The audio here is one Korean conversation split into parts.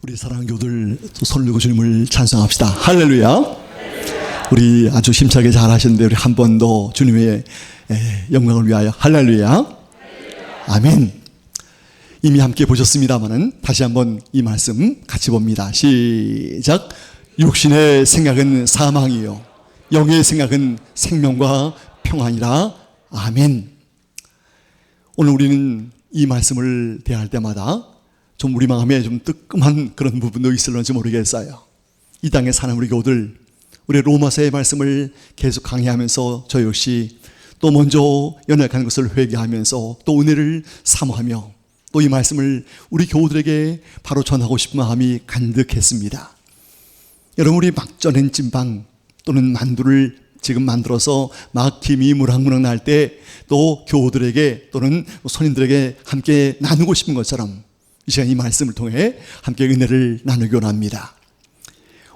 우리 사랑하는 교들 손을 들고 주님을 찬송합시다. 할렐루야. 우리 아주 힘차게 잘하시는데 우리 한 번 더 주님의 영광을 위하여 할렐루야. 아멘. 이미 함께 보셨습니다마는 다시 한번 이 말씀 같이 봅니다. 시작. 육신의 생각은 사망이요 영의 생각은 생명과 평안이라. 아멘. 오늘 우리는 이 말씀을 대할 때마다 좀 우리 마음에 좀 뜨끔한 그런 부분도 있을런지 모르겠어요. 이 땅에 사는 우리 교우들, 우리 로마서의 말씀을 계속 강의하면서 저 역시 또 먼저 연약한 것을 회개하면서 또 은혜를 사모하며 또 이 말씀을 우리 교우들에게 바로 전하고 싶은 마음이 간득했습니다. 여러분, 우리 막 쪄낸 찐빵 또는 만두를 지금 만들어서 막 김이 무럭무럭 날 때 또 교우들에게 또는 손님들에게 함께 나누고 싶은 것처럼 이 시간 이 말씀을 통해 함께 은혜를 나누기 원합니다.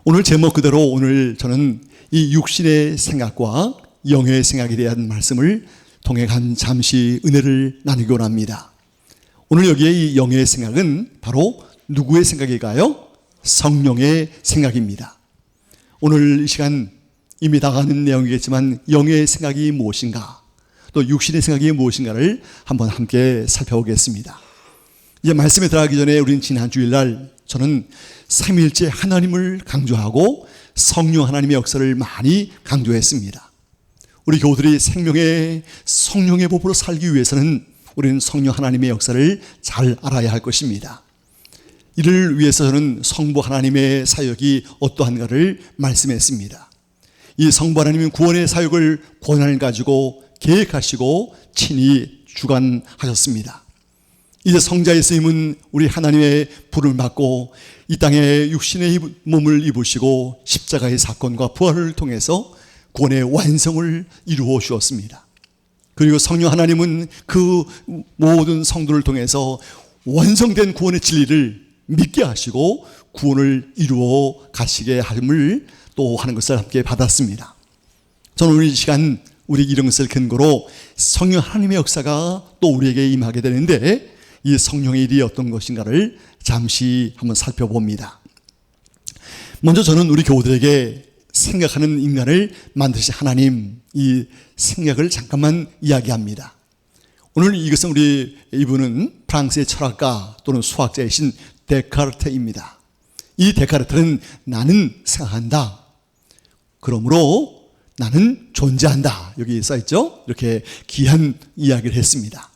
오늘 제목 그대로 오늘 저는 이 육신의 생각과 영의 생각에 대한 말씀을 통해 잠시 은혜를 나누기 원합니다. 오늘 여기에 이 영의 생각은 바로 누구의 생각일까요? 성령의 생각입니다. 오늘 이 시간 이미 다가가는 내용이겠지만 영의 생각이 무엇인가, 또 육신의 생각이 무엇인가를 한번 함께 살펴보겠습니다. 이제 말씀에 들어가기 전에 우리는 지난 주일날 저는 삼위일체 하나님을 강조하고 성령 하나님의 역사를 많이 강조했습니다. 우리 교우들이 생명의 성령의 법으로 살기 위해서는 우리는 성령 하나님의 역사를 잘 알아야 할 것입니다. 이를 위해서 저는 성부 하나님의 사역이 어떠한가를 말씀했습니다. 이 성부 하나님은 구원의 사역을 권한을 가지고 계획하시고 친히 주관하셨습니다. 이제 성자의 쓰임은 우리 하나님의 부름을 받고 이 땅에 육신의 몸을 입으시고 십자가의 사건과 부활을 통해서 구원의 완성을 이루어 주었습니다. 그리고 성령 하나님은 그 모든 성도를 통해서 완성된 구원의 진리를 믿게 하시고 구원을 이루어 가시게 함을 또 하는 것을 함께 받았습니다. 저는 오늘 이 시간 우리 이런 것을 근거로 성령 하나님의 역사가 또 우리에게 임하게 되는데 이 성령의 일이 어떤 것인가를 잠시 한번 살펴봅니다. 먼저 저는 우리 교우들에게 생각하는 인간을 만드신 하나님, 이 생각을 잠깐만 이야기합니다. 오늘 이것은 이분은 프랑스의 철학가 또는 수학자이신 데카르트입니다. 이 데카르트는 나는 생각한다, 그러므로 나는 존재한다, 여기 써있죠. 이렇게 귀한 이야기를 했습니다.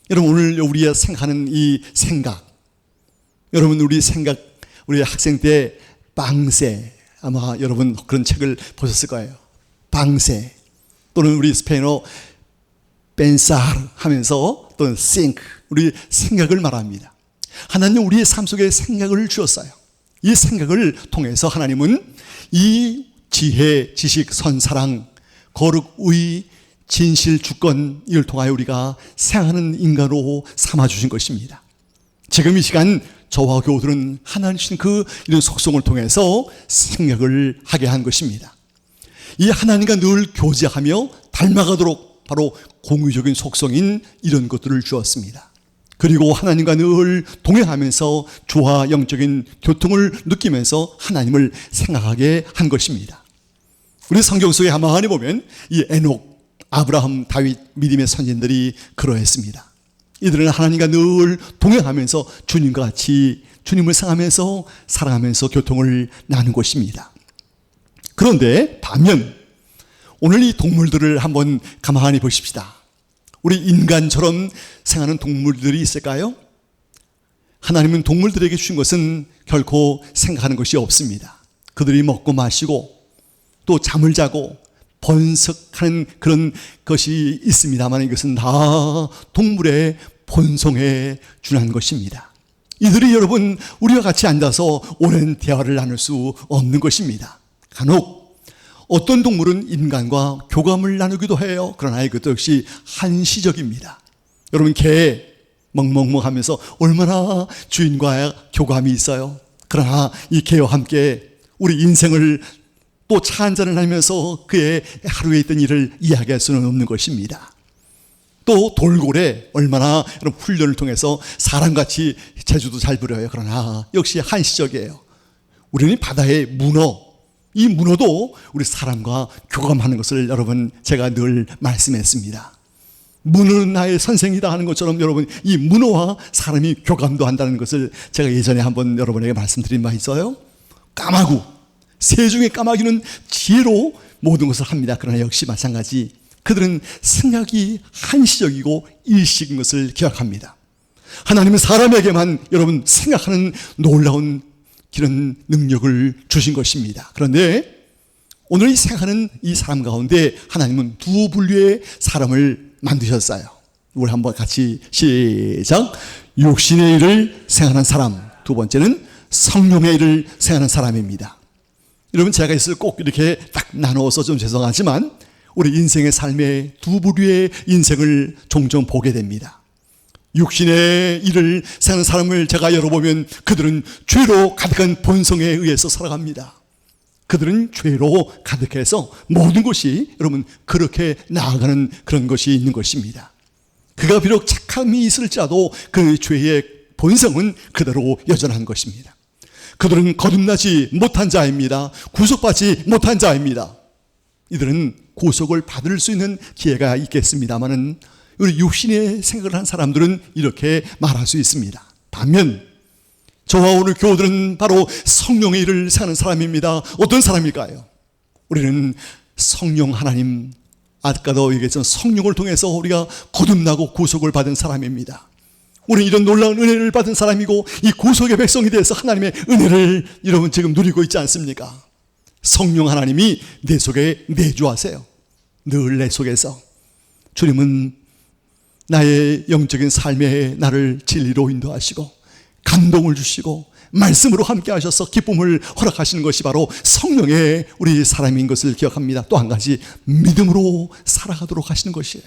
여러분, 오늘 우리가 생각하는 이 생각, 여러분 우리 학생 때 방세, 아마 여러분 그런 책을 보셨을 거예요. 방세 또는 우리 스페인어 pensar 하면서 또는 think, 우리 생각을 말합니다. 하나님은 우리의 삶 속에 생각을 주었어요. 이 생각을 통해서 하나님은 이 지혜, 지식, 선사랑, 거룩, 의, 진실, 주권, 이를 통하여 우리가 생각하는 인간으로 삼아주신 것입니다. 지금 이 시간 저와 교우들은 하나님 주신 이런 속성을 통해서 생각을 하게 한 것입니다. 이 하나님과 늘 교제하며 닮아가도록 바로 공유적인 속성인 이런 것들을 주었습니다. 그리고 하나님과 늘 동행하면서 주와 영적인 교통을 느끼면서 하나님을 생각하게 한 것입니다. 우리 성경 속에 가만히 보면 이 에녹, 아브라함, 다윗, 믿음의 선진들이 그러했습니다. 이들은 하나님과 늘 동행하면서 주님과 같이 주님을 생각하면서 사랑하면서 교통을 나눈 것입니다. 그런데 반면 오늘 이 동물들을 한번 가만히 보십시다. 우리 인간처럼 생각하는 동물들이 있을까요? 하나님은 동물들에게 주신 것은 결코 생각하는 것이 없습니다. 그들이 먹고 마시고 또 잠을 자고 번식하는 그런 것이 있습니다만 이것은 다 동물의 본성에 준한 것입니다. 이들이 여러분 우리와 같이 앉아서 오랜 대화를 나눌 수 없는 것입니다. 간혹 어떤 동물은 인간과 교감을 나누기도 해요. 그러나 이것도 역시 한시적입니다. 여러분 개 멍멍멍 하면서 얼마나 주인과 교감이 있어요. 그러나 이 개와 함께 우리 인생을 또 차 한잔을 하면서 그의 하루에 있던 일을 이야기할 수는 없는 것입니다. 또 돌고래 얼마나 이런 훈련을 통해서 사람같이 재주도 잘 부려요. 그러나 역시 한시적이에요. 우리는 바다의 문어, 이 문어도 우리 사람과 교감하는 것을 여러분 제가 늘 말씀했습니다. 문어는 나의 선생이다 하는 것처럼 여러분 이 문어와 사람이 교감도 한다는 것을 제가 예전에 한번 여러분에게 말씀드린 바 있어요. 까마귀, 새 중에 까마귀는 지혜로 모든 것을 합니다. 그러나 역시 마찬가지 그들은 생각이 한시적이고 일시인 것을 기억합니다. 하나님은 사람에게만 여러분 생각하는 놀라운 그런 능력을 주신 것입니다. 그런데 오늘 이 생각하는 이 사람 가운데 하나님은 두 분류의 사람을 만드셨어요. 우리 한번 같이 시작. 육신의 일을 생각하는 사람, 두 번째는 성령의 일을 생각하는 사람입니다. 여러분 제가 있을 꼭 이렇게 딱 나누어서 좀 죄송하지만 우리 인생의 삶의 두 부류의 인생을 종종 보게 됩니다. 육신의 일을 생각하는 사람을 제가 열어보면 그들은 죄로 가득한 본성에 의해서 살아갑니다. 그들은 죄로 가득해서 모든 것이 여러분 그렇게 나아가는 그런 것이 있는 것입니다. 그가 비록 착함이 있을지라도 그 죄의 본성은 그대로 여전한 것입니다. 그들은 거듭나지 못한 자입니다. 구속받지 못한 자입니다. 이들은 구속을 받을 수 있는 기회가 있겠습니다마는 우리 육신의 생각을 한 사람들은 이렇게 말할 수 있습니다. 반면 저와 오늘 교우들은 바로 성령의 일을 사는 사람입니다. 어떤 사람일까요? 우리는 성령 하나님, 아까도 얘기했지만 성령을 통해서 우리가 거듭나고 구속을 받은 사람입니다. 우리는 이런 놀라운 은혜를 받은 사람이고 이 구속의 백성이 돼서 하나님의 은혜를 여러분 지금 누리고 있지 않습니까? 성령 하나님이 내 속에 내주하세요. 늘 내 속에서 주님은 나의 영적인 삶에 나를 진리로 인도하시고 감동을 주시고 말씀으로 함께 하셔서 기쁨을 허락하시는 것이 바로 성령의 우리 사람인 것을 기억합니다. 또 한 가지 믿음으로 살아가도록 하시는 것이에요.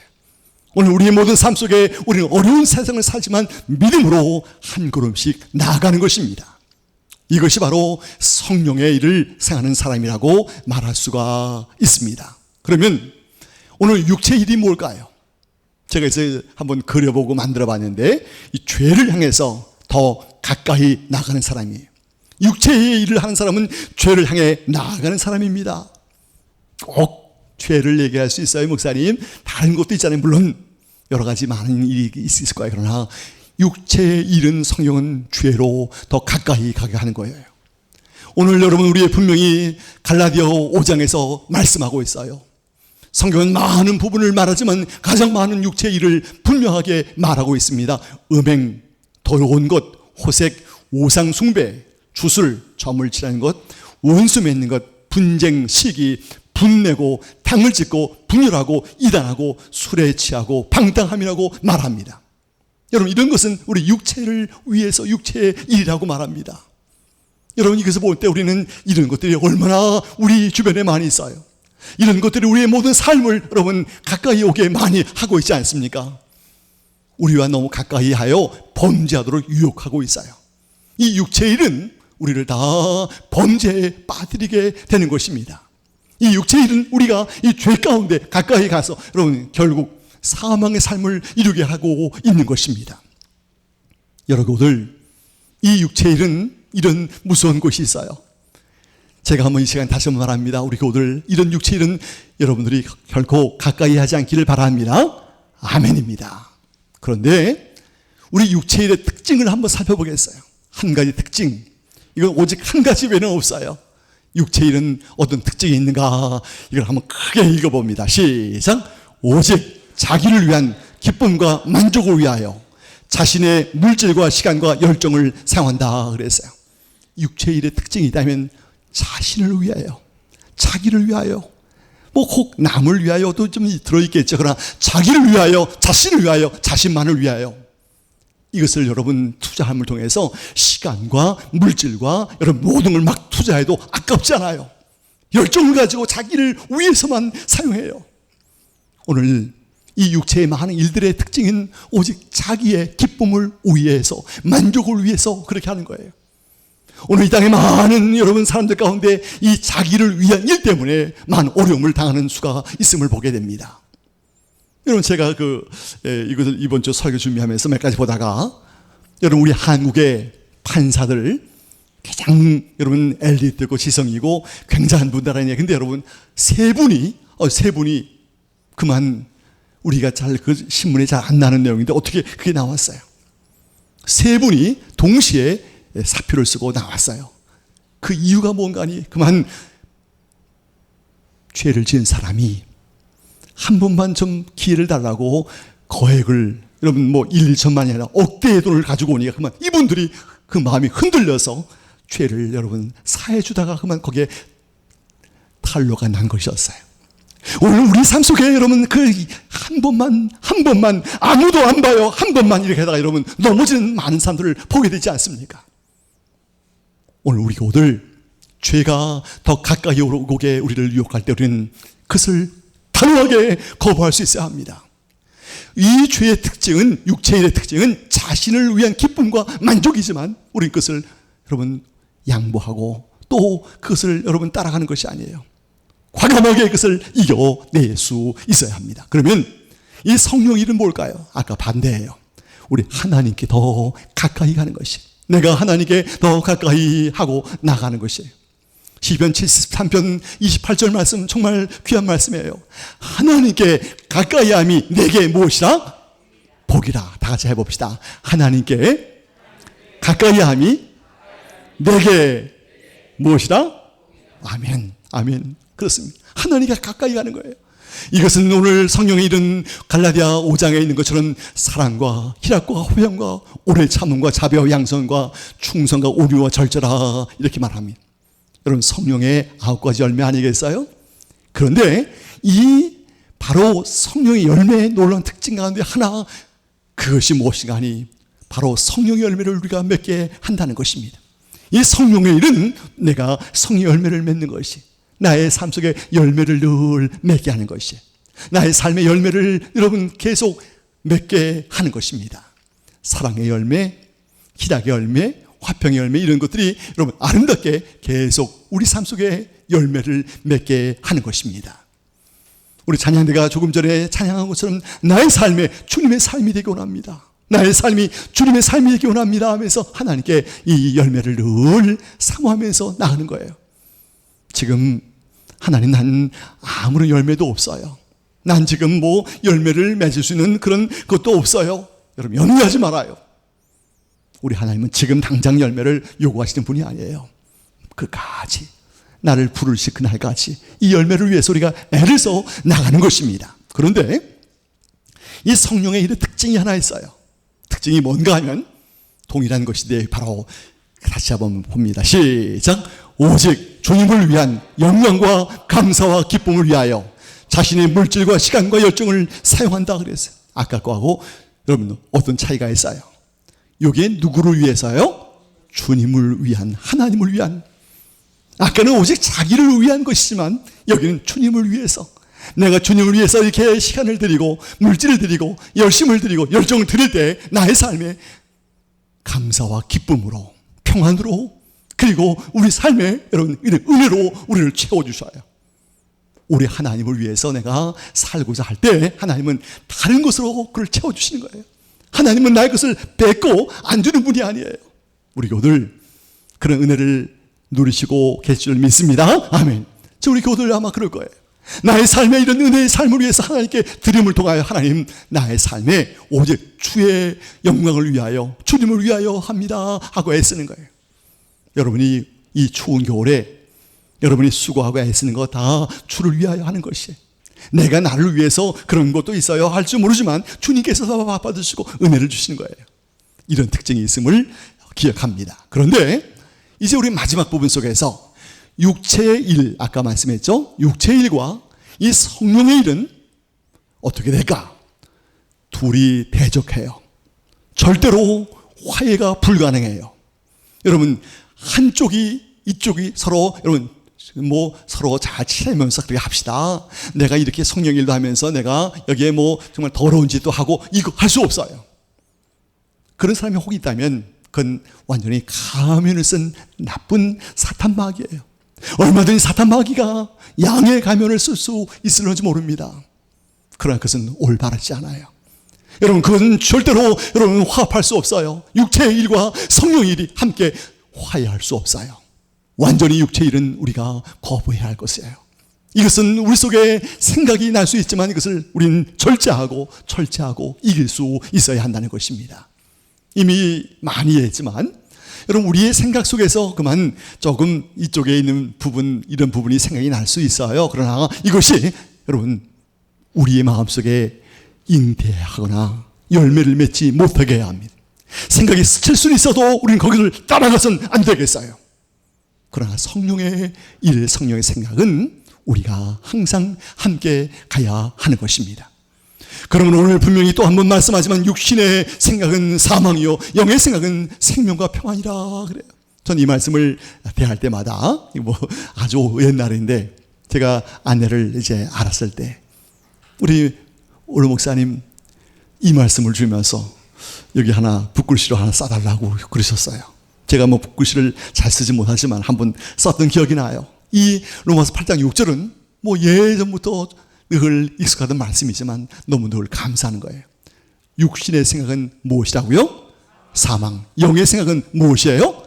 오늘 우리의 모든 삶 속에 우리는 어려운 세상을 살지만 믿음으로 한 걸음씩 나아가는 것입니다. 이것이 바로 성령의 일을 생각하는 사람이라고 말할 수가 있습니다. 그러면 오늘 육체의 일이 뭘까요? 제가 이제 한번 그려보고 만들어 봤는데 이 죄를 향해서 더 가까이 나가는 사람이에요. 육체의 일을 하는 사람은 죄를 향해 나아가는 사람입니다. 꼭 죄를 얘기할 수 있어요, 목사님? 다른 것도 있잖아요. 물론 여러 가지 많은 일이 있을 거예요. 그러나 육체의 일은 성령은 죄로 더 가까이 가게 하는 거예요. 오늘 여러분 우리의 분명히 갈라디아 5장에서 말씀하고 있어요. 성경은 많은 부분을 말하지만 가장 많은 육체의 일을 분명하게 말하고 있습니다. 음행, 더러운 것, 호색, 우상 숭배, 주술, 점을 칠하는 것, 원수 맺는 것, 분쟁, 시기, 분내고 당을 짓고 분열하고 이단하고 술에 취하고 방탕함이라고 말합니다. 여러분 이런 것은 우리 육체를 위해서 육체의 일이라고 말합니다. 여러분 이것을 볼 때 우리는 이런 것들이 얼마나 우리 주변에 많이 있어요. 이런 것들이 우리의 모든 삶을 여러분 가까이 오게 많이 하고 있지 않습니까? 우리와 너무 가까이 하여 범죄하도록 유혹하고 있어요. 이 육체의 일은 우리를 다 범죄에 빠뜨리게 되는 것입니다. 이 육체의 일은 우리가 이 죄 가운데 가까이 가서 여러분 결국 사망의 삶을 이루게 하고 있는 것입니다. 여러분들 이 육체의 일은 이런 무서운 것이 있어요. 제가 한번 이 시간 다시 한번 말합니다. 우리 교우들 이런 육체의 일은 여러분들이 결코 가까이 하지 않기를 바랍니다. 아멘입니다. 그런데 우리 육체의 일의 특징을 한번 살펴보겠어요. 한 가지 특징, 이건 오직 한 가지 외에는 없어요. 육체의 일은 어떤 특징이 있는가, 이걸 한번 크게 읽어봅니다. 시작. 오직 자기를 위한 기쁨과 만족을 위하여 자신의 물질과 시간과 열정을 사용한다 그랬어요. 육체의 일의 특징이 있다면 자신을 위하여, 자기를 위하여, 뭐 혹 남을 위하여도 좀 들어있겠죠. 그러나 자기를 위하여, 자신을 위하여, 자신만을 위하여 이것을 여러분 투자함을 통해서 시간과 물질과 여러분 모든 걸 막 투자해도 아깝지 않아요. 열정을 가지고 자기를 위해서만 사용해요. 오늘 이 육체의 많은 일들의 특징은 오직 자기의 기쁨을 위해서, 만족을 위해서 그렇게 하는 거예요. 오늘 이 땅에 많은 여러분 사람들 가운데 이 자기를 위한 일 때문에 많은 어려움을 당하는 수가 있음을 보게 됩니다. 여러분 제가 이것을 이번 주 설교 준비하면서 몇 가지 보다가 여러분 우리 한국의 판사들 가장 여러분 엘리트고 지성이고 굉장한 분들 아니에요. 근데 여러분 세 분이 그만 우리가 잘 그 신문에 잘 안 나는 내용인데 어떻게 그게 나왔어요? 세 분이 동시에 사표를 쓰고 나왔어요. 그 이유가 뭔가 하니 그만 죄를 지은 사람이 한 번만 좀 기회를 달라고 거액을 여러분 1, 2천만이 아니라 억대의 돈을 가지고 오니까 그만 이분들이 그 마음이 흔들려서 죄를 여러분 사해 주다가 그만 거기에 탄로가 난 것이었어요. 오늘 우리 삶 속에 여러분 그 한 번만 아무도 안 봐요. 한 번만 이렇게 하다가 여러분 넘어지는 많은 사람들을 보게 되지 않습니까? 오늘 우리 교우들 죄가 더 가까이 오게 우리를 유혹할 때 우리는 그것을 단호하게 거부할 수 있어야 합니다. 이 죄의 특징은 육체의 특징은 자신을 위한 기쁨과 만족이지만 우리는 그것을 여러분 양보하고 또 그것을 여러분 따라가는 것이 아니에요. 과감하게 그것을 이겨낼 수 있어야 합니다. 그러면 이 성령의 일은 뭘까요? 아까 반대예요. 우리 하나님께 더 가까이 가는 것이, 내가 하나님께 더 가까이 하고 나가는 것이에요. 시편 73편 28절 말씀 정말 귀한 말씀이에요. 하나님께 가까이함이 내게 무엇이라? 복이라. 다 같이 해봅시다. 하나님께 가까이함이 내게 무엇이라? 아멘. 아멘. 그렇습니다. 하나님께 가까이 가는 거예요. 이것은 오늘 성령의 일은 갈라디아 5장에 있는 것처럼 사랑과 희락과 호평과 오래 참음과 자비와 양선과 충성과 온유와 절제라 이렇게 말합니다. 여러분 성령의 9가지 열매 아니겠어요? 그런데 이 바로 성령의 열매의 놀라운 특징 가운데 하나, 그것이 무엇인가 하니 바로 성령의 열매를 우리가 맺게 한다는 것입니다. 이 성령의 일은 내가 성의 열매를 맺는 것이, 나의 삶 속에 열매를 늘 맺게 하는 것이, 나의 삶의 열매를 여러분 계속 맺게 하는 것입니다. 사랑의 열매, 희락의 열매, 화평의 열매, 이런 것들이 여러분 아름답게 계속 우리 삶 속에 열매를 맺게 하는 것입니다. 우리 찬양대가 조금 전에 찬양한 것처럼 나의 삶에 주님의 삶이 되기 원합니다. 나의 삶이 주님의 삶이 되기 원합니다 하면서 하나님께 이 열매를 늘 사모하면서 나가는 거예요. 지금 하나님, 난 아무런 열매도 없어요. 난 지금 열매를 맺을 수 있는 그런 것도 없어요. 여러분 염려하지 말아요. 우리 하나님은 지금 당장 열매를 요구하시는 분이 아니에요. 그까지 나를 부르실 그날까지 이 열매를 위해서 우리가 애를 써 나가는 것입니다. 그런데 이 성령의 일의 특징이 하나 있어요. 특징이 뭔가 하면 동일한 것인데 바로 다시 한번 봅니다. 시작. 오직 주님을 위한 영광과 감사와 기쁨을 위하여 자신의 물질과 시간과 열정을 사용한다 그랬어요. 아까 거하고 여러분 어떤 차이가 있어요? 여기에 누구를 위해서요? 주님을 위한, 하나님을 위한. 아까는 오직 자기를 위한 것이지만 여기는 주님을 위해서, 내가 주님을 위해서 이렇게 시간을 드리고 물질을 드리고 열심을 드리고 열정을 드릴 때 나의 삶에 감사와 기쁨으로, 평안으로, 그리고 우리 삶에 여러분 은혜로 우리를 채워주셔요. 우리 하나님을 위해서 내가 살고자 할 때 하나님은 다른 것으로 그를 채워주시는 거예요. 하나님은 나의 것을 뺏고 안 주는 분이 아니에요. 우리 교우들 그런 은혜를 누리시고 계실 줄 믿습니다. 아멘. 우리 교우들 아마 그럴 거예요. 나의 삶에 이런 은혜의 삶을 위해서 하나님께 드림을 통하여 하나님, 나의 삶에 오직 주의 영광을 위하여, 주님을 위하여 합니다 하고 애쓰는 거예요. 여러분이 이 추운 겨울에 여러분이 수고하고 애쓰는 거 다 주를 위하여 하는 것이에요. 내가 나를 위해서 그런 것도 있어요 할지 모르지만 주님께서 받아주시고 은혜를 주시는 거예요. 이런 특징이 있음을 기억합니다. 그런데 이제 우리 마지막 부분 속에서 육체의 일, 아까 말씀했죠? 육체의 일과 이 성령의 일은 어떻게 될까? 둘이 대적해요. 절대로 화해가 불가능해요. 여러분 이쪽이 서로 여러분 서로 잘 지내면서 그렇게 합시다. 내가 이렇게 성령 일도 하면서 내가 여기에 정말 더러운 짓도 하고 이거 할 수 없어요. 그런 사람이 혹 있다면 그건 완전히 가면을 쓴 나쁜 사탄 마귀예요. 얼마든지 사탄 마귀가 양의 가면을 쓸 수 있을지 모릅니다. 그러나 그것은 올바르지 않아요. 여러분, 그것은 절대로 여러분 화합할 수 없어요. 육체의 일과 성령의 일이 함께 화해할 수 없어요. 완전히 육체의 일은 우리가 거부해야 할 것이에요. 이것은 우리 속에 생각이 날 수 있지만 이것을 우리는 절제하고 철저하고 이길 수 있어야 한다는 것입니다. 이미 많이 했지만 여러분, 우리의 생각 속에서 그만 조금 이쪽에 있는 부분, 이런 부분이 생각이 날 수 있어요. 그러나 이것이 여러분 우리의 마음속에 잉태하거나 열매를 맺지 못하게 해야 합니다. 생각이 스칠 수는 있어도 우리는 거기를 따라가서는 안 되겠어요. 그러나 성령의 일, 성령의 생각은 우리가 항상 함께 가야 하는 것입니다. 그러면 오늘 분명히 또 한 번 말씀하지만 육신의 생각은 사망이요 영의 생각은 생명과 평안이라 그래요. 전 이 말씀을 대할 때마다 아주 옛날인데 제가 아내를 이제 알았을 때 우리 오르 목사님 이 말씀을 주면서 여기 하나 붓글씨로 하나 써달라고 그러셨어요. 제가 붓글씨를 잘 쓰지 못하지만 한번 썼던 기억이 나요. 이 로마서 8장 6절은 예전부터 늘 익숙하던 말씀이지만 너무 늘 감사하는 거예요. 육신의 생각은 무엇이라고요? 사망. 영의 생각은 무엇이에요?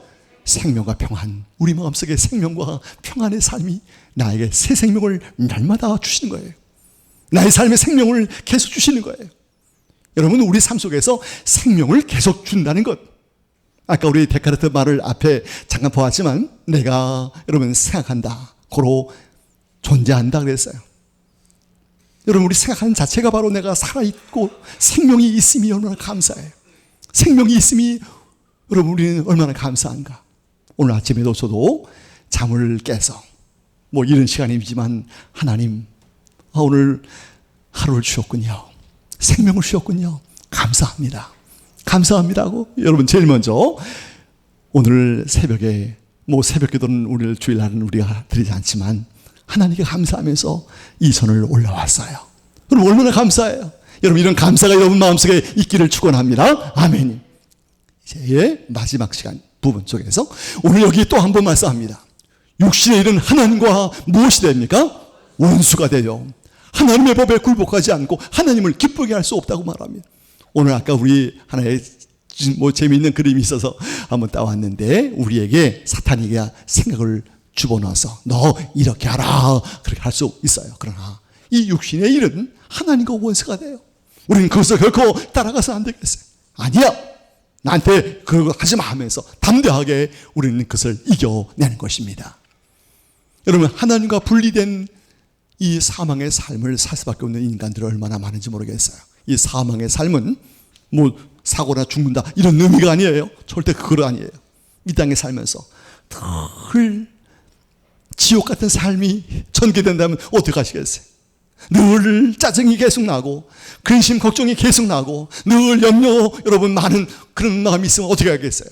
생명과 평안. 우리 마음속에 생명과 평안의 삶이 나에게 새 생명을 날마다 주시는 거예요. 나의 삶의 생명을 계속 주시는 거예요. 여러분, 우리 삶 속에서 생명을 계속 준다는 것. 아까 우리 데카르트 말을 앞에 잠깐 보았지만 내가 여러분 생각한다, 고로 존재한다 그랬어요. 여러분, 우리 생각하는 자체가 바로 내가 살아있고 생명이 있음이 얼마나 감사해요. 생명이 있음이 여러분 우리는 얼마나 감사한가. 오늘 아침에도 저도 잠을 깨서 이런 시간이지만 하나님, 오늘 하루를 주셨군요. 생명을 주셨군요. 감사합니다. 감사합니다고 여러분 제일 먼저 오늘 새벽에 새벽 기도는 오늘 주일날은 우리가 드리지 않지만 하나님께 감사하면서 이 선을 올라왔어요. 그럼 얼마나 감사해요. 여러분, 이런 감사가 여러분 마음속에 있기를 축원합니다. 아멘. 이제 마지막 시간 부분 속에서 오늘 여기 또 한 번 말씀합니다. 육신의 일은 하나님과 무엇이 됩니까? 원수가 돼요. 하나님의 법에 굴복하지 않고 하나님을 기쁘게 할 수 없다고 말합니다. 오늘 아까 우리 하나의 재미있는 그림이 있어서 한번 따왔는데 우리에게 사탄이가 생각을 집어넣어서 너 이렇게 하라 그렇게 할 수 있어요. 그러나 이 육신의 일은 하나님과 원수가 돼요. 우리는 그것을 결코 따라가서 안 되겠어요. 아니야, 나한테 그거 하지 마 하면서 담대하게 우리는 그것을 이겨내는 것입니다. 여러분, 하나님과 분리된 이 사망의 삶을 살 수밖에 없는 인간들이 얼마나 많은지 모르겠어요. 이 사망의 삶은 사고나 죽는다 이런 의미가 아니에요. 절대 그거 아니에요. 이 땅에 살면서 늘 지옥 같은 삶이 전개된다면 어떻게 하시겠어요? 늘 짜증이 계속 나고 근심 걱정이 계속 나고 늘 염려 여러분 많은 그런 마음이 있으면 어떻게 하겠어요?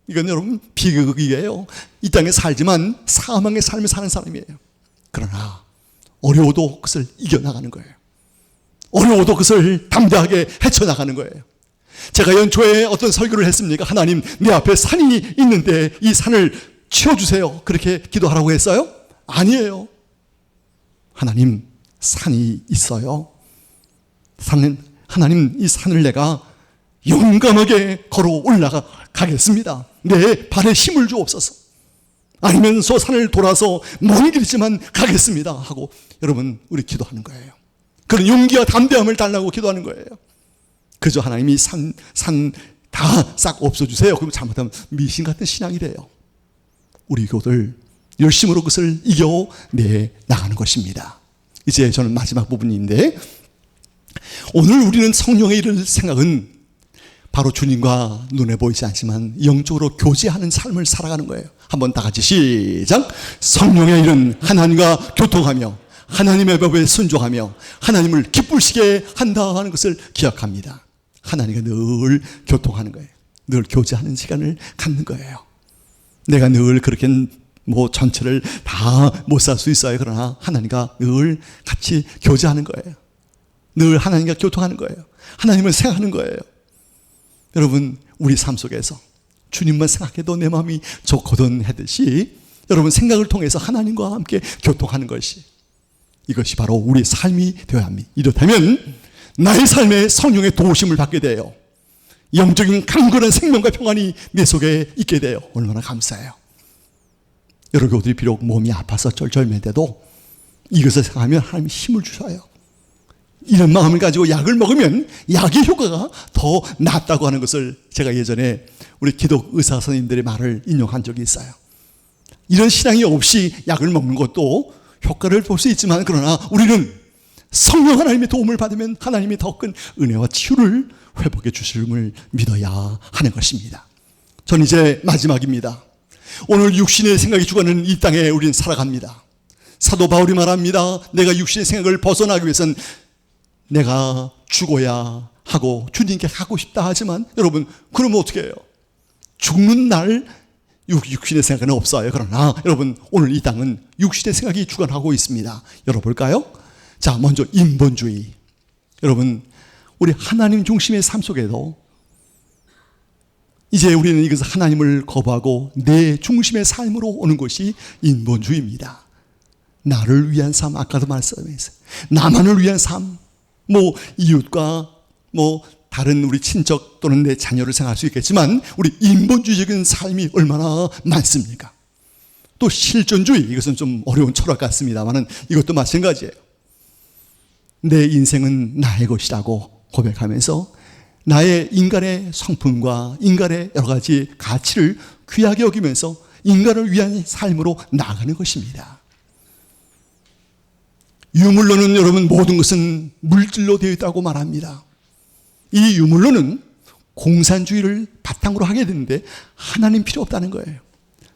이건 여러분 비극이에요. 이 땅에 살지만 사망의 삶을 사는 사람이에요. 그러나 어려워도 그것을 이겨나가는 거예요. 어려워도 그것을 담대하게 헤쳐나가는 거예요. 제가 연초에 어떤 설교를 했습니까? 하나님, 내 앞에 산이 있는데 이 산을 치워주세요. 그렇게 기도하라고 했어요? 아니에요. 하나님, 산이 있어요. 하나님, 이 산을 내가 용감하게 걸어 올라가겠습니다. 내 발에 힘을 주옵소서. 아니면 저 산을 돌아서 먼 길이지만 가겠습니다 하고 여러분 우리 기도하는 거예요. 그런 용기와 담대함을 달라고 기도하는 거예요. 그저 하나님이 산 다 싹 없어주세요. 그럼 잘못하면 미신 같은 신앙이래요. 우리 교들 열심으로 그것을 이겨내 나가는 것입니다. 이제 저는 마지막 부분인데 오늘 우리는 성령의 일을 생각은 바로 주님과 눈에 보이지 않지만 영적으로 교제하는 삶을 살아가는 거예요. 한번 다 같이 시작. 성령의 일은 하나님과 교통하며 하나님의 법에 순종하며 하나님을 기쁘시게 한다 하는 것을 기억합니다. 하나님과 늘 교통하는 거예요. 늘 교제하는 시간을 갖는 거예요. 내가 늘 그렇게 전체를 다 못 살 수 있어요. 그러나 하나님과 늘 같이 교제하는 거예요. 늘 하나님과 교통하는 거예요. 하나님을 생각하는 거예요. 여러분, 우리 삶 속에서 주님만 생각해도 내 마음이 좋거든 하듯이 여러분 생각을 통해서 하나님과 함께 교통하는 것이 이것이 바로 우리의 삶이 되어야 합니다. 이렇다면 나의 삶에 성령의 도우심을 받게 돼요. 영적인 강건한 생명과 평안이 내 속에 있게 돼요. 얼마나 감사해요. 여러 교우들이 비록 몸이 아파서 쩔쩔매대도 이것을 생각하면 하나님이 힘을 주셔요. 이런 마음을 가지고 약을 먹으면 약의 효과가 더 낫다고 하는 것을 제가 예전에 우리 기독 의사 선생님들의 말을 인용한 적이 있어요. 이런 신앙이 없이 약을 먹는 것도 효과를 볼 수 있지만, 그러나 우리는 성령 하나님의 도움을 받으면 하나님이 더 큰 은혜와 치유를 회복해 주심을 믿어야 하는 것입니다. 전 이제 마지막입니다. 오늘 육신의 생각이 주관하는 이 땅에 우리는 살아갑니다. 사도 바울이 말합니다. 내가 육신의 생각을 벗어나기 위해서는 내가 죽어야 하고 주님께 가고 싶다 하지만, 여러분 그러면 어떻게 해요? 죽는 날 육신의 생각은 없어요. 그러나 여러분 오늘 이 땅은 육신의 생각이 주관하고 있습니다. 열어볼까요? 자, 먼저 인본주의. 여러분 우리 하나님 중심의 삶 속에도 이제 우리는 이것을 하나님을 거부하고 내 중심의 삶으로 오는 것이 인본주의입니다. 나를 위한 삶, 아까도 말씀했어요. 나만을 위한 삶, 이웃과 다른 우리 친척 또는 내 자녀를 생각할 수 있겠지만, 우리 인본주의적인 삶이 얼마나 많습니까? 또 실존주의, 이것은 좀 어려운 철학 같습니다만 이것도 마찬가지예요. 내 인생은 나의 것이라고 고백하면서 나의 인간의 성품과 인간의 여러 가지 가치를 귀하게 여기면서 인간을 위한 삶으로 나아가는 것입니다. 유물론은 여러분 모든 것은 물질로 되어 있다고 말합니다. 이 유물론은 공산주의를 바탕으로 하게 되는데 하나님 필요 없다는 거예요.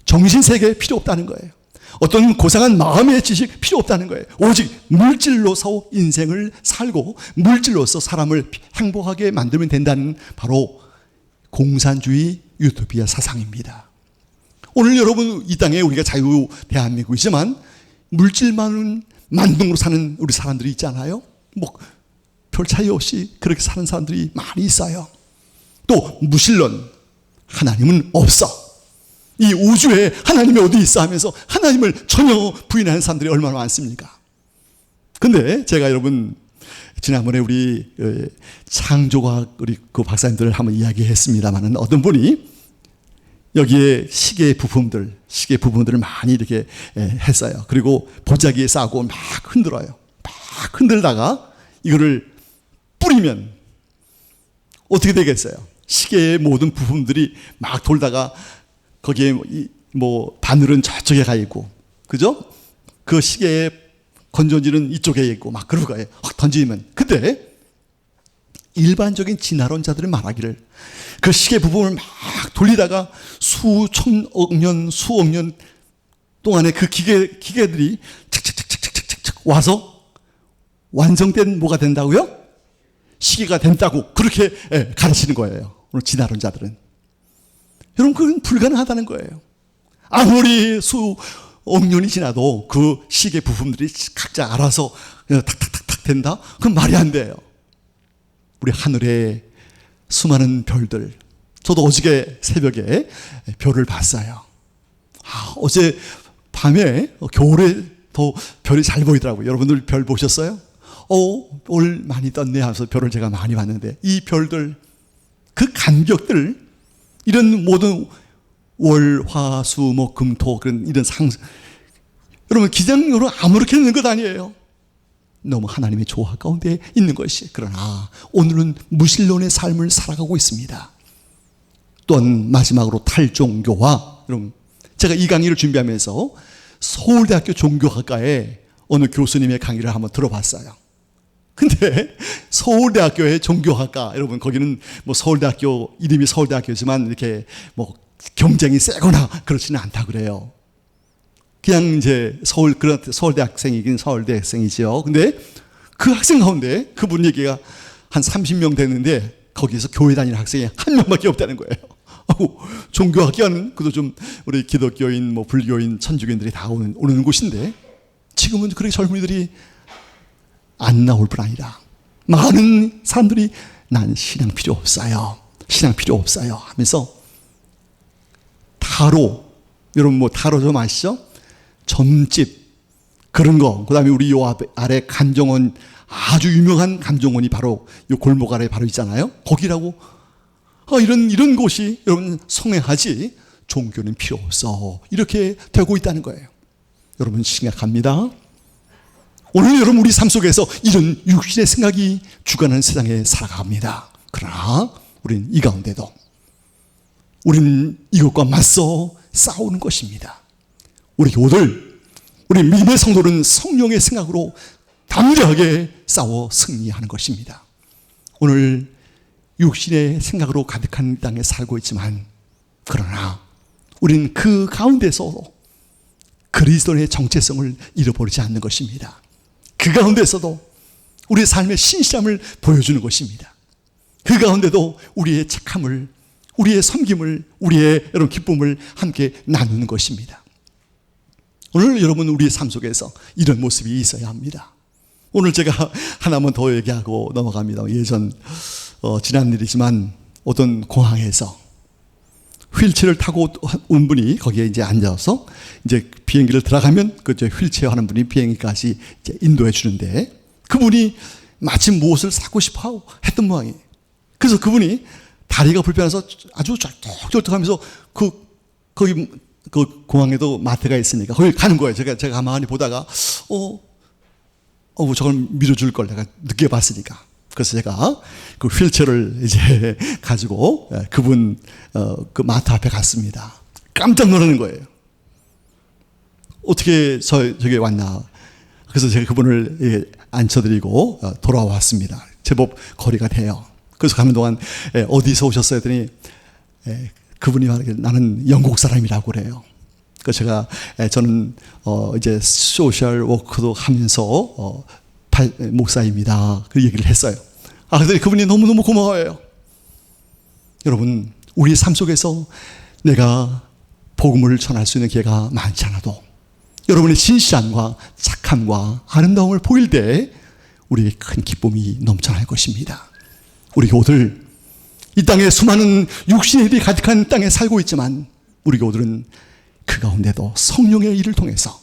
정신세계 필요 없다는 거예요. 어떤 고상한 마음의 지식 필요 없다는 거예요. 오직 물질로서 인생을 살고 물질로서 사람을 행복하게 만들면 된다는 바로 공산주의 유토피아 사상입니다. 오늘 여러분 이 땅에 우리가 자유 대한민국이지만 물질만은 만능으로 사는 우리 사람들이 있잖아요. 별 차이 없이 그렇게 사는 사람들이 많이 있어요. 또 무신론, 하나님은 없어, 이 우주에 하나님이 어디 있어 하면서 하나님을 전혀 부인하는 사람들이 얼마나 많습니까? 근데 제가 여러분 지난번에 우리 창조과학 우리 그 박사님들을 한번 이야기했습니다만, 어떤 분이 여기에 시계 부품들을 많이 이렇게 했어요. 그리고 보자기에 싸고 막 흔들어요. 막 흔들다가 이거를 뿌리면 어떻게 되겠어요? 시계의 모든 부품들이 막 돌다가 거기에 바늘은 저쪽에 가 있고, 그죠? 그 시계의 건전지는 이쪽에 있고 막 그러고 가요. 확 던지면. 근데 일반적인 진화론자들은 말하기를 그 시계 부분을 막 돌리다가 수천억 년, 수억 년 동안에 그 기계들이 착착착착착착 와서 완성된 뭐가 된다고요? 시계가 된다고 그렇게 가르치는 거예요. 오늘 진화론자들은. 여러분 그건 불가능하다는 거예요. 아무리 수억 년이 지나도 그 시계 부품들이 각자 알아서 탁탁탁탁 된다? 그건 말이 안 돼요. 우리 하늘에 수많은 별들, 저도 어저께 새벽에 별을 봤어요. 어제 밤에 겨울에 더 별이 잘 보이더라고요. 여러분들 별 보셨어요? 오늘 많이 떴네 하면서 별을 제가 많이 봤는데, 이 별들, 그 간격들, 이런 모든 월, 화, 수, 금, 토, 그런 이런 여러분 기장으로 아무렇게 있는 것 아니에요. 너무 하나님의 조화 가운데 있는 것이. 그러나 오늘은 무신론의 삶을 살아가고 있습니다. 또한 마지막으로 탈종교화. 여러분 제가 이 강의를 준비하면서 서울대학교 종교학과에 어느 교수님의 강의를 한번 들어봤어요. 근데 서울대학교의 종교학과, 여러분 거기는 서울대학교 이름이 서울대학교지만 이렇게 경쟁이 세거나 그렇지는 않다 그래요. 그냥 이제 서울대 학생이긴 서울대 학생이죠. 근데 그 학생 가운데 그분 얘기가 한 30명 되는데 거기서 교회 다니는 학생이 한 명밖에 없다는 거예요. 종교학교는 그도 좀 우리 기독교인, 불교인, 천주교인들이 다 오는 곳인데, 지금은 그렇게 젊은이들이 안 나올 뿐 아니라 많은 사람들이 난 신앙 필요 없어요. 신앙 필요 없어요 하면서 타로, 여러분 타로 좀 아시죠? 점집, 그런 거. 그 다음에 우리 요 아래 감정원, 아주 유명한 감정원이 바로 요 골목 아래 바로 있잖아요. 거기라고. 이런 곳이 여러분 성행하지 종교는 필요 없어. 이렇게 되고 있다는 거예요. 여러분 심각합니다. 오늘 여러분 우리 삶 속에서 이런 육신의 생각이 주관하는 세상에 살아갑니다. 그러나 우리는 이 가운데도 우리는 이것과 맞서 싸우는 것입니다. 우리 교우들, 우리 믿음의 성도는 성령의 생각으로 담대하게 싸워 승리하는 것입니다. 오늘 육신의 생각으로 가득한 땅에 살고 있지만 그러나 우리는 그 가운데서도 그리스도의 정체성을 잃어버리지 않는 것입니다. 그 가운데서도 우리의 삶의 신실함을 보여주는 것입니다. 그 가운데도 우리의 착함을, 우리의 섬김을, 우리의 여러분 기쁨을 함께 나누는 것입니다. 오늘 여러분 우리의 삶 속에서 이런 모습이 있어야 합니다. 오늘 제가 하나만 더 얘기하고 넘어갑니다. 예전 지난 일이지만 어떤 공항에서 휠체어를 타고 온 분이 거기에 이제 앉아서 이제 비행기를 들어가면 그 휠체어 하는 분이 비행기까지 이제 인도해 주는데 그분이 마침 무엇을 사고 싶어 했던 모양이에요. 그래서 그분이 다리가 불편해서 아주 쩔뚝쩔뚝하면서 거기 그 공항에도 마트가 있으니까 거기 가는 거예요. 제가 가만히 보다가 저걸 밀어줄 걸 내가 늦게 봤으니까. 그래서 제가 그 휠체어를 이제 가지고 그분 그 마트 앞에 갔습니다. 깜짝 놀라는 거예요. 어떻게 저기 왔나. 그래서 제가 그분을 앉혀드리고 돌아왔습니다. 제법 거리가 돼요. 그래서 가는 동안 어디서 오셨어요? 했더니 그분이 말하기를 나는 영국 사람이라고 그래요. 그래서 저는 이제 소셜 워크도 하면서 목사입니다. 그 얘기를 했어요. 그래서 그분이 너무너무 고마워요. 여러분, 우리 삶 속에서 내가 복음을 전할 수 있는 기회가 많지 않아도 여러분의 신실함과 착함과 아름다움을 보일 때 우리에게 큰 기쁨이 넘쳐날 것입니다. 우리 교우들, 이 땅에 수많은 육신의 일이 가득한 땅에 살고 있지만 우리 교우들은 그 가운데도 성령의 일을 통해서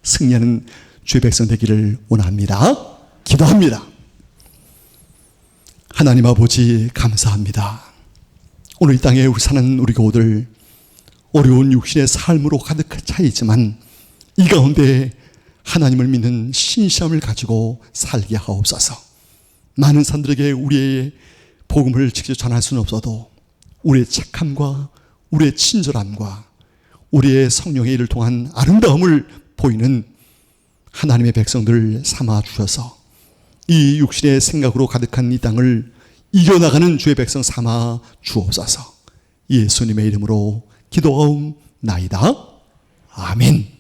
승리하는 주의 백성 되기를 원합니다. 기도합니다. 하나님 아버지 감사합니다. 오늘 이 땅에 사는 우리 교우들 어려운 육신의 삶으로 가득 차 있지만 이 가운데 하나님을 믿는 신실함을 가지고 살게 하옵소서. 많은 사람들에게 우리의 복음을 직접 전할 수는 없어도 우리의 착함과 우리의 친절함과 우리의 성령의 일을 통한 아름다움을 보이는 하나님의 백성들 삼아 주셔서 이 육신의 생각으로 가득한 이 땅을 이겨나가는 주의 백성 삼아 주옵소서. 예수님의 이름으로 기도하옵나이다. 아멘.